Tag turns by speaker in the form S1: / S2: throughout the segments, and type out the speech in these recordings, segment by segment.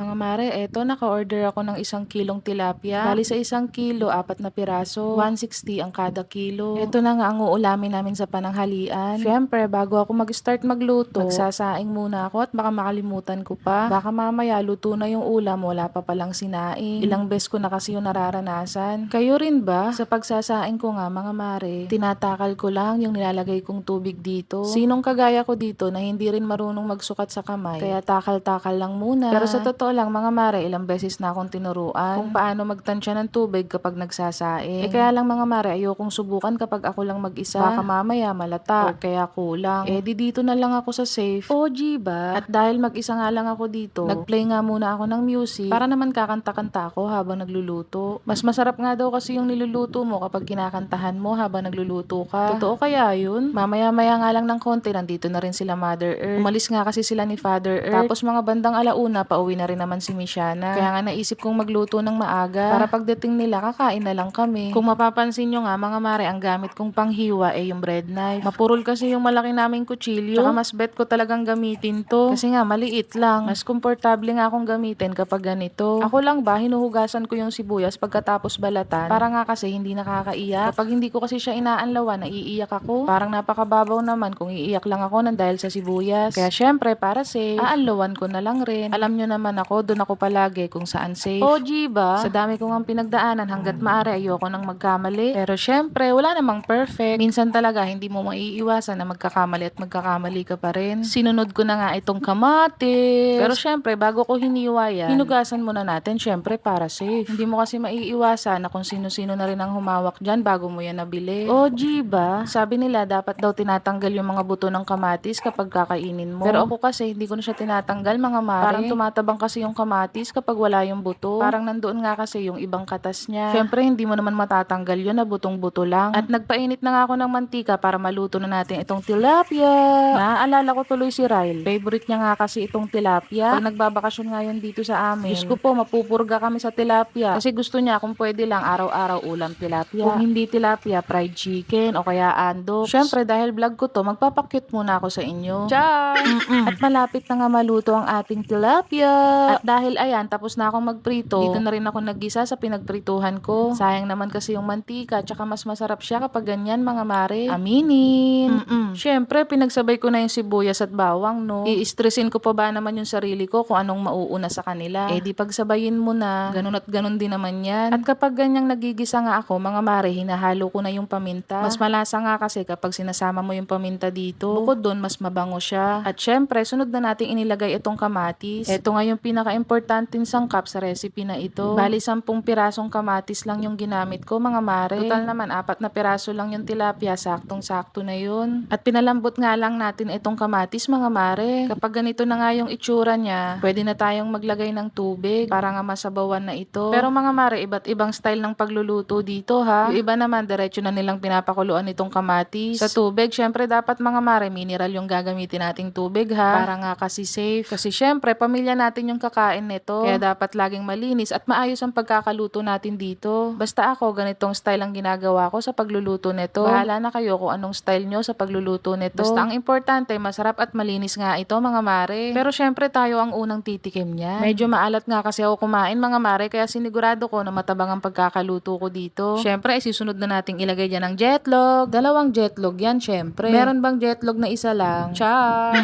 S1: Mga mare, eto naka-order ako ng 1 kilong tilapia. Bali sa 1 kilo, 4 na piraso. 160 ang kada kilo. Eto na nga ang uulamin namin sa pananghalian. Syempre, bago ako mag-start magluto, magsasaing muna ako at baka makalimutan ko pa. Baka mamaya luto na yung ulam, wala pa palang sinaing. Ilang beses ko na kasi yung nararanasan. Kayo rin ba? Sa pagsasaing ko nga mga mare, tinatakal ko lang yung nilalagay kong tubig dito. Sinong kagaya ko dito na hindi rin marunong magsukat sa kamay? Kaya takal-takal lang muna. Pero sa totoo lang mga mare, ilang beses na akong tinuruan kung paano magtansya ng tubig kapag nagsasaing. Kaya lang mga mare, ayokong subukan kapag ako lang mag-isa. Baka mamaya malata o kaya kulang. Di dito na lang ako sa safe. OG ba? At dahil mag-isa nga lang ako dito, nag-play nga muna ako ng music para naman kakanta-kanta ako habang nagluluto. Mas masarap nga daw kasi yung niluluto mo kapag kinakantahan mo habang nagluluto ka. Totoo kaya yun? Mamaya-maya nga lang ng konti, nandito na rin sila Mother Earth. Umalis nga kasi sila ni Father Earth. Tapos mga bandang alauna, pauwi na rin naman si Missiana. Kaya nga naisip kong magluto ng maaga para pagdating nila, kakain na lang kami. Kung mapapansin nyo nga mga mare, ang gamit kong panghiwa yung bread knife. Mapurol kasi yung malaki naming kutsilyo. Tsaka mas bet ko talagang gamitin to. Kasi nga maliit lang. Mas komportable nga akong gamitin kapag ganito. Ako lang ba, hinuhugasan ko yung sibuyas pagkatapos balatan. Para nga kasi hindi nakakaiyak. Kapag hindi ko kasi siya inaanlawan, naiiyak ako. Parang napakababaw naman kung iiyak lang ako nang dahil sa sibuyas. Kaya syempre, para safe, aanlawan ko na lang rin. Alam nyo naman ako, doon ako palagi kung saan safe. OG ba? Sa dami ko ngang pinagdaanan, hanggat maaari ayoko nang magkamali. Pero syempre, wala namang perfect. Minsan talaga, hindi mo maiiwasan na magkakamali at magkakamali ka pa rin. Sinunod ko na nga itong kamatis. Pero syempre, bago ko hiniwa yan, hinugasan muna natin syempre para safe. Hindi mo kasi maiiwasan na kung sino-sino na rin ang humawak dyan bago mo yan nabili. OG ba? Sabi nila, dapat daw tinatanggal yung mga buto ng kamatis kapag kakainin mo. Pero ako kasi, hindi ko na siya tinatanggal mga mare. Parang tumatabang kasi yung kamatis kapag wala yung buto. Parang nandoon nga kasi yung ibang katas niya. Syempre, hindi mo naman matatanggal yun na butong-buto lang. At nagpainit na nga ako ng mantika para maluto na natin itong tilapia. Naaalala ko tuloy si Ryle. Favorite niya nga kasi itong tilapia. Pag nagbabakasyon nga yun dito sa amin, Diyos ko po, mapupurga kami sa tilapia. Kasi gusto niya kung pwede lang araw-araw ulam tilapia. Kung hindi tilapia, fried chicken o kaya andok. Syempre, dahil vlog ko to, magpapakyut muna ako sa inyo. Char! At malapit na nga maluto ang ating tilapia. At dahil ayan, tapos na akong magprito, dito na rin ako naggisa sa pinagprituhan ko. Sayang naman kasi yung mantika, tsaka mas masarap siya kapag ganyan mga mare. Aminin. Syempre, pinagsabay ko na yung sibuyas at bawang, no? I-stressin ko pa ba naman yung sarili ko kung anong mauuna sa kanila? Di pagsabayin mo na, ganun at ganun din naman yan. At kapag ganyang nagigisa nga ako, mga mare, hinahalo ko na yung paminta. Mas malasa nga kasi kapag sinasama mo yung paminta dito. Bukod doon, mas mabango siya. At syempre, sunod na nating inilagay itong kamatis. Ito nga yung pinaka-importanting sangkap sa recipe na ito. Bali, 10 pirasong kamatis lang yung ginamit ko, mga mare. Total naman, 4 na piraso lang yung tilapia. Saktong-sakto na yun. At pinalambot nga lang natin itong kamatis, mga mare. Kapag ganito na nga yung itsura niya, pwede na tayong maglagay ng tubig para nga masabawan na ito. Pero mga mare, iba't ibang style ng pagluluto dito ha. Yung iba naman, diretso na nilang pinapakuluan itong kamatis. Sa tubig, syempre dapat mga mare, mineral yung gagamitin nating tubig ha. Para nga kasi safe. Kasi syempre, pamilya natin yung kakain nito. Kaya dapat laging malinis at maayos ang pagkakaluto natin dito. Basta ako, ganitong style ang ginagawa ko sa pagluluto nito. Bahala na kayo kung anong style nyo sa pagluluto nito. Basta ang importante, masarap at malinis nga ito mga mare. Pero syempre tayo ang unang titikim niya. Medyo maalat nga kasi ako kumain mga mare, kaya sinigurado ko na matabang ang pagkakaluto ko dito. Syempre, isisunod na nating ilagay dyan ang jetlog. 2 jetlog yan syempre. Meron bang jetlog na isa lang? Char!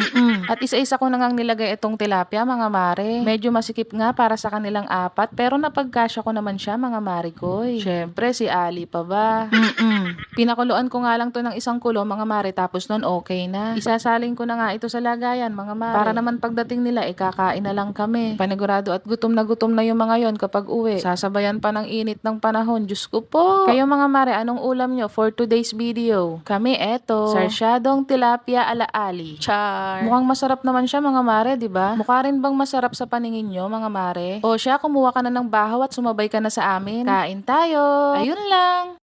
S1: At isa-isa ko na ngang nilagay itong tilapia mga mare. Medyo masikip nga para sa kanilang 4, pero napagkasya ko naman siya mga mare ko. Syempre, si Ali pa ba? Pinakuluan ko nga lang to ng 1 kulo mga mare, tapos nun okay na. Isasaling ko na nga ito sa lagayan mga mare. Para naman pagdating nila, kakain na lang kami. Panigurado at gutom na yung mga yon kapag uwi. Sasabayan pa ng init ng panahon. Diyos ko po. Kayo mga mare, anong ulam nyo for today's video? Kami eto, sarsyadong tilapia ala Ali. Char! Mukhang masarap naman siya mga mare, di ba? Mukha rin bang masarap sa paningin nyo mga mare? O siya, kumuha ka na ng bahaw at sumabay ka na sa amin. Kain tayo! Ayun lang!